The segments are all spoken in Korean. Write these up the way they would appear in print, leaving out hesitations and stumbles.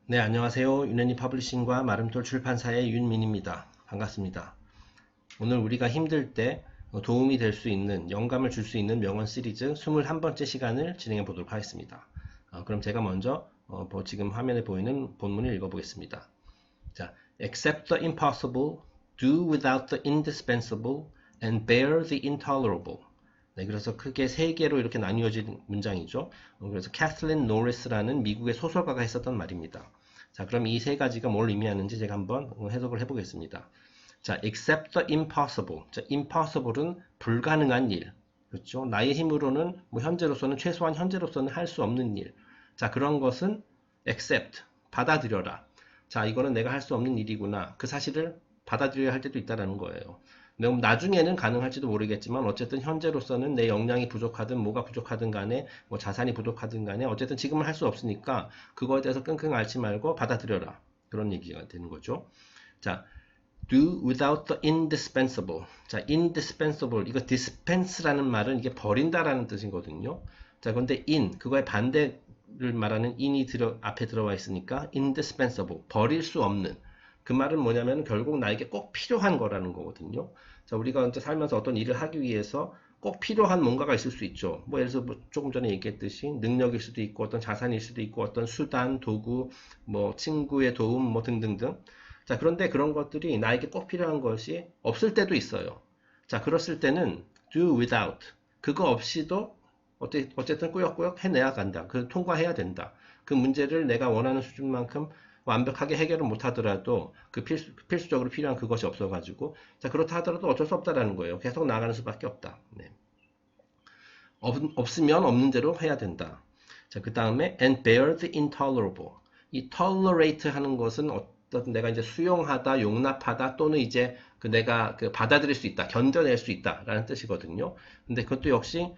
네, 안녕하세요. 윤현희 퍼블리싱과 마름톨 출판사의 윤민입니다. 반갑습니다. 오늘 우리가 힘들 때 도움이 될 수 있는, 영감을 줄 수 있는 명언 시리즈 21번째 시간을 진행해 보도록 하겠습니다. 그럼 제가 먼저 지금 화면에 보이는 본문을 읽어보겠습니다. 자, accept the impossible, do without the indispensable, and bear the intolerable. 네, 그래서 크게 세 개로 이렇게 나뉘어진 문장이죠. 그래서 캐슬린 노리스라는 미국의 소설가가 했었던 말입니다. 자, 그럼 이 세 가지가 뭘 의미하는지 제가 한번 해석을 해보겠습니다. 자, accept the impossible. 자, impossible은 불가능한 일. 그렇죠? 나의 힘으로는 현재로서는 최소한 현재로서는 할 수 없는 일. 자, 그런 것은 accept, 받아들여라. 자, 이거는 내가 할 수 없는 일이구나. 그 사실을 받아들여야 할 때도 있다라는 거예요. 나중에는 가능할지도 모르겠지만 어쨌든 현재로서는 내 역량이 부족하든 뭐가 부족하든 간에 뭐 자산이 부족하든 간에 어쨌든 지금은 할 수 없으니까 그거에 대해서 끙끙 앓지 말고 받아들여라. 그런 얘기가 되는 거죠. 자, do without the indispensable. 자, indispensable. 이거 dispense라는 말은 이게 버린다라는 뜻이거든요. 자, 근데 그거의 반대를 말하는 in이 앞에 들어와 있으니까 indispensable. 버릴 수 없는. 그 말은 뭐냐면 결국 나에게 꼭 필요한 거라는 거거든요. 자, 우리가 이제 살면서 어떤 일을 하기 위해서 꼭 필요한 뭔가가 있을 수 있죠. 예를 들어서 조금 전에 얘기했듯이 능력일 수도 있고 어떤 자산일 수도 있고 어떤 수단, 도구, 친구의 도움, 등등등. 자, 그런데 그런 것들이 나에게 꼭 필요한 것이 없을 때도 있어요. 자, 그랬을 때는 do without. 그거 없이도 어쨌든 꾸역꾸역 해내야 간다. 통과해야 된다. 그 문제를 내가 원하는 수준만큼 완벽하게 해결을 못하더라도 필수적으로 필요한 그것이 없어가지고 자, 그렇다 하더라도 어쩔 수 없다라는 거예요. 계속 나가는 수밖에 없다. 네. 없으면 없는 대로 해야 된다. 자, 그 다음에 and bear the intolerable. 이 tolerate 하는 것은 어떤 내가 이제 수용하다, 용납하다 또는 이제 내가 받아들일 수 있다, 견뎌낼 수 있다라는 뜻이거든요. 근데 그것도 역시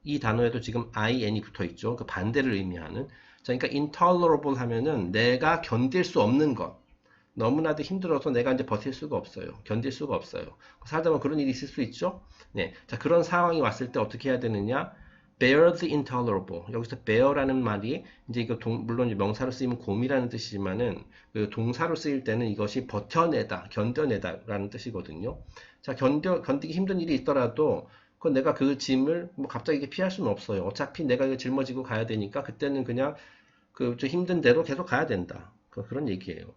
이 단어에도 지금 in이 붙어 있죠. 그 반대를 의미하는. 자, 그러니까 intolerable 하면은 내가 견딜 수 없는 것. 너무나도 힘들어서 내가 이제 버틸 수가 없어요. 견딜 수가 없어요. 살다 보면 그런 일이 있을 수 있죠. 네. 자, 그런 상황이 왔을 때 어떻게 해야 되느냐? bear the intolerable. 여기서 bear라는 말이 이제 이거 물론 명사로 쓰이면 곰이라는 뜻이지만은 그 동사로 쓰일 때는 이것이 버텨내다, 견뎌내다라는 뜻이거든요. 자, 견디기 힘든 일이 있더라도 내가 그 짐을 갑자기 피할 수는 없어요. 어차피 내가 이거 짊어지고 가야 되니까 그때는 그냥 좀 힘든 대로 계속 가야 된다. 그런 얘기예요.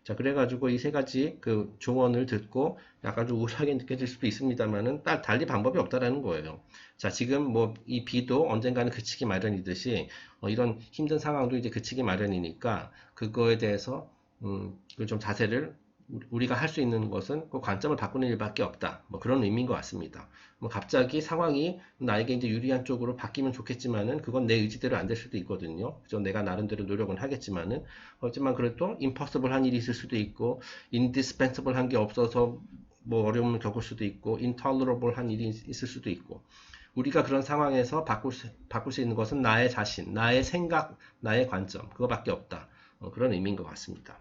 자, 그래가지고 이 세 가지 조언을 듣고 약간 좀 우울하게 느껴질 수도 있습니다만은 달리 방법이 없다라는 거예요. 자, 지금 이 비도 언젠가는 그치기 마련이듯이 이런 힘든 상황도 이제 그치기 마련이니까 그거에 대해서 좀 자세를 우리가 할 수 있는 것은 그 관점을 바꾸는 일밖에 없다. 그런 의미인 것 같습니다. 갑자기 상황이 나에게 이제 유리한 쪽으로 바뀌면 좋겠지만은 그건 내 의지대로 안 될 수도 있거든요. 그죠? 내가 나름대로 노력은 하겠지만은 하지만 그래도 impossible 한 일이 있을 수도 있고 indispensable 한 게 없어서 어려움을 겪을 수도 있고 intolerable 한 일이 있을 수도 있고 우리가 그런 상황에서 바꿀 수 있는 것은 나의 자신, 나의 생각, 나의 관점 그거밖에 없다. 그런 의미인 것 같습니다.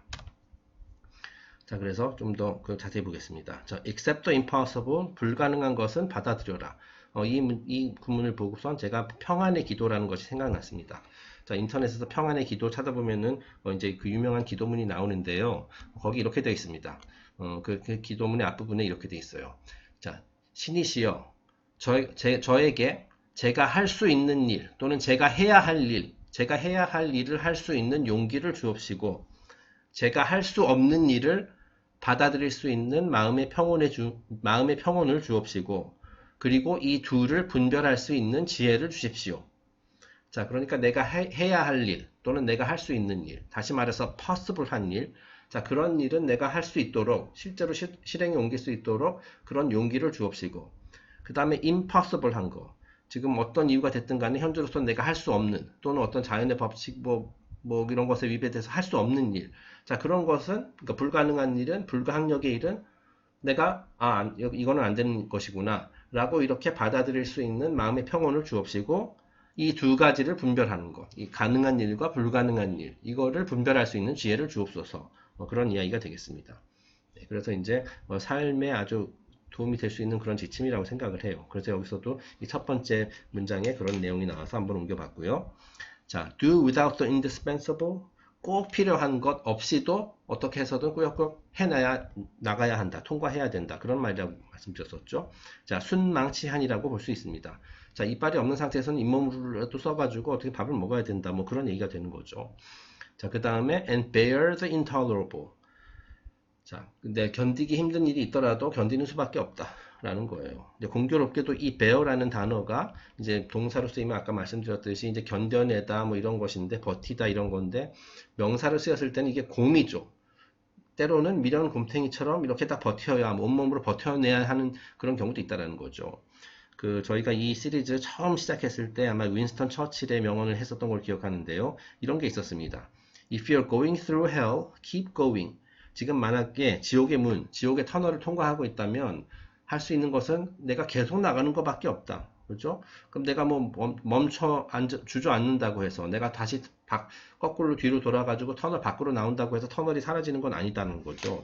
자, 그래서 좀 더 자세히 보겠습니다. 자, accept the impossible, 불가능한 것은 받아들여라. 이 구문을 보고선 제가 평안의 기도라는 것이 생각났습니다. 자, 인터넷에서 평안의 기도 찾아보면은 이제 그 유명한 기도문이 나오는데요. 거기 이렇게 되어 있습니다. 그 기도문의 앞부분에 이렇게 되어 있어요. 자, 신이시여, 저에게 제가 할 수 있는 일 또는 제가 해야 할 일을 할 수 있는 용기를 주옵시고 제가 할 수 없는 일을 받아들일 수 있는 마음의 평온을 주옵시고 그리고 이 둘을 분별할 수 있는 지혜를 주십시오. 자, 그러니까 내가 해야 할 일 또는 내가 할 수 있는 일, 다시 말해서 possible한 일, 자, 그런 일은 내가 할 수 있도록 실제로 실행에 옮길 수 있도록 그런 용기를 주옵시고 그 다음에 impossible한 거, 지금 어떤 이유가 됐든 간에 현재로서 내가 할 수 없는 또는 어떤 자연의 법칙 이런 것에 위배돼서 할 수 없는 일. 자, 그런 것은, 그러니까 불가능한 일은, 불가항력의 일은 내가, 이거는 안 되는 것이구나. 라고 이렇게 받아들일 수 있는 마음의 평온을 주옵시고, 이 두 가지를 분별하는 것. 이 가능한 일과 불가능한 일. 이거를 분별할 수 있는 지혜를 주옵소서. 그런 이야기가 되겠습니다. 네, 그래서 이제 삶에 아주 도움이 될 수 있는 그런 지침이라고 생각을 해요. 그래서 여기서도 이 첫 번째 문장에 그런 내용이 나와서 한번 옮겨봤고요. 자, do without the indispensable, 꼭 필요한 것 없이도 어떻게 해서든 꾸역꾸역 해놔야 나가야 한다. 통과해야 된다. 그런 말이라고 말씀드렸었죠. 자, 순망치한이라고 볼 수 있습니다. 자, 이빨이 없는 상태에서는 잇몸으로라도 써가지고 어떻게 밥을 먹어야 된다. 뭐 그런 얘기가 되는 거죠. 자, 그 다음에 and bear the intolerable. 자, 근데 견디기 힘든 일이 있더라도 견디는 수밖에 없다. 라는 거예요. 이제 공교롭게도 이 bear라는 단어가 이제 동사로 쓰이면 아까 말씀드렸듯이 이제 견뎌내다 뭐 이런 것인데 버티다 이런 건데 명사로 쓰였을 때는 이게 곰이죠. 때로는 미련 곰탱이처럼 이렇게 딱 버텨야 온몸으로 버텨내야 하는 그런 경우도 있다라는 거죠. 그 저희가 이 시리즈 처음 시작했을 때 아마 윈스턴 처칠의 명언을 했었던 걸 기억하는데요. 이런 게 있었습니다. If you're going through hell, keep going. 지금 만약에 지옥의 문, 지옥의 터널을 통과하고 있다면 할 수 있는 것은 내가 계속 나가는 것밖에 없다. 그렇죠? 그럼 내가 뭐 주저앉는다고 해서 내가 다시 거꾸로 뒤로 돌아가지고 터널 밖으로 나온다고 해서 터널이 사라지는 건 아니다는 거죠.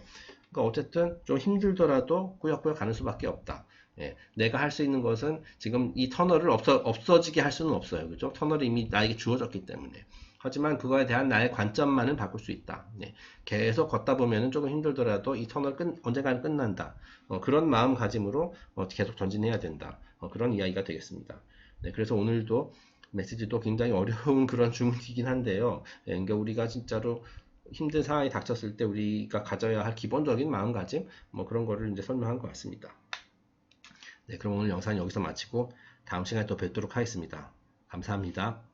그러니까 어쨌든 좀 힘들더라도 꾸역꾸역 가는 수밖에 없다. 예, 내가 할 수 있는 것은 지금 이 터널을 없어지게 할 수는 없어요. 그죠? 터널이 이미 나에게 주어졌기 때문에. 하지만 그거에 대한 나의 관점만은 바꿀 수 있다. 네, 계속 걷다 보면은 조금 힘들더라도 이 터널 언젠가는 끝난다. 그런 마음가짐으로 계속 전진해야 된다. 그런 이야기가 되겠습니다. 네, 그래서 오늘도 메시지도 굉장히 어려운 그런 주문이긴 한데요. 예, 그러니까 우리가 진짜로 힘든 상황이 닥쳤을 때 우리가 가져야 할 기본적인 마음가짐, 뭐 그런 거를 이제 설명한 것 같습니다. 네, 그럼 오늘 영상 여기서 마치고 다음 시간에 또 뵙도록 하겠습니다. 감사합니다.